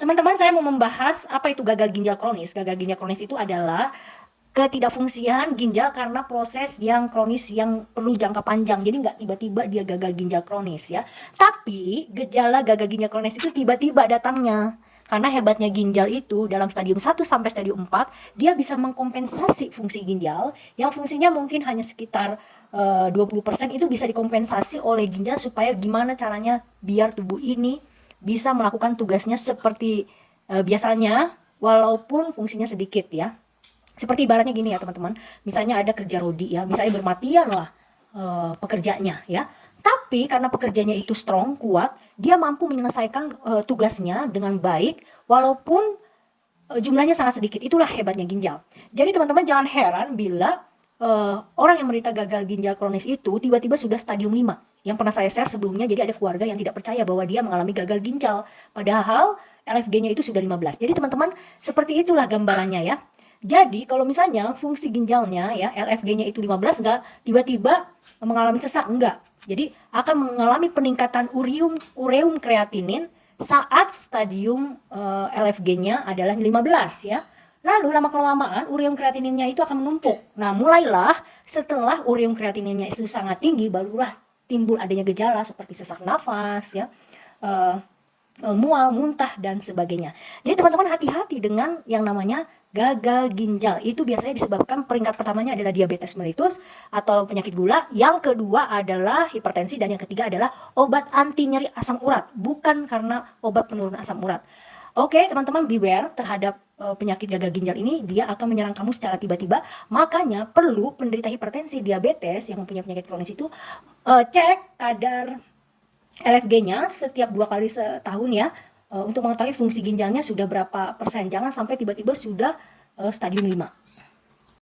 Teman-teman, saya mau membahas apa itu gagal ginjal kronis. Gagal ginjal kronis itu adalah ketidakfungsian ginjal karena proses yang kronis yang perlu jangka panjang. Jadi nggak tiba-tiba dia gagal ginjal kronis ya. Tapi gejala gagal ginjal kronis itu tiba-tiba datangnya. Karena hebatnya ginjal itu dalam stadium 1 sampai stadium 4, dia bisa mengkompensasi fungsi ginjal yang fungsinya mungkin hanya sekitar 20% itu bisa dikompensasi oleh ginjal supaya gimana caranya biar tubuh ini bisa melakukan tugasnya seperti biasanya walaupun fungsinya sedikit ya. Seperti ibaratnya gini ya teman-teman, misalnya ada kerja rodi ya, misalnya bermatian lah pekerjanya ya. Tapi karena pekerjanya itu strong, kuat, dia mampu menyelesaikan tugasnya dengan baik walaupun jumlahnya sangat sedikit. Itulah hebatnya ginjal. Jadi teman-teman jangan heran bila orang yang menderita gagal ginjal kronis itu tiba-tiba sudah stadium 5. Yang pernah saya share sebelumnya, jadi ada keluarga yang tidak percaya bahwa dia mengalami gagal ginjal. Padahal LFG-nya itu sudah 15. Jadi teman-teman, seperti itulah gambarannya ya. Jadi kalau misalnya fungsi ginjalnya ya, LFG-nya itu 15, enggak tiba-tiba mengalami sesak, enggak. Jadi akan mengalami peningkatan ureum kreatinin saat stadium LFG-nya adalah 15 ya. Lalu lama-kelamaan ureum kreatininnya itu akan menumpuk. Nah, mulailah setelah ureum kreatininnya itu sangat tinggi, barulah timbul adanya gejala seperti sesak nafas ya, mual, muntah dan sebagainya. Jadi teman-teman hati-hati dengan yang namanya gagal ginjal. Itu biasanya disebabkan peringkat pertamanya adalah diabetes mellitus atau penyakit gula, yang kedua adalah hipertensi, dan yang ketiga adalah obat anti nyeri asam urat, bukan karena obat penurun asam urat. Oke, teman-teman, beware terhadap penyakit gagal ginjal ini, dia akan menyerang kamu secara tiba-tiba. Makanya perlu penderita hipertensi, diabetes yang mempunyai penyakit kronis itu cek kadar LFG-nya setiap 2 kali setahun ya, untuk mengetahui fungsi ginjalnya sudah berapa persen. Jangan sampai tiba-tiba sudah stadium 5.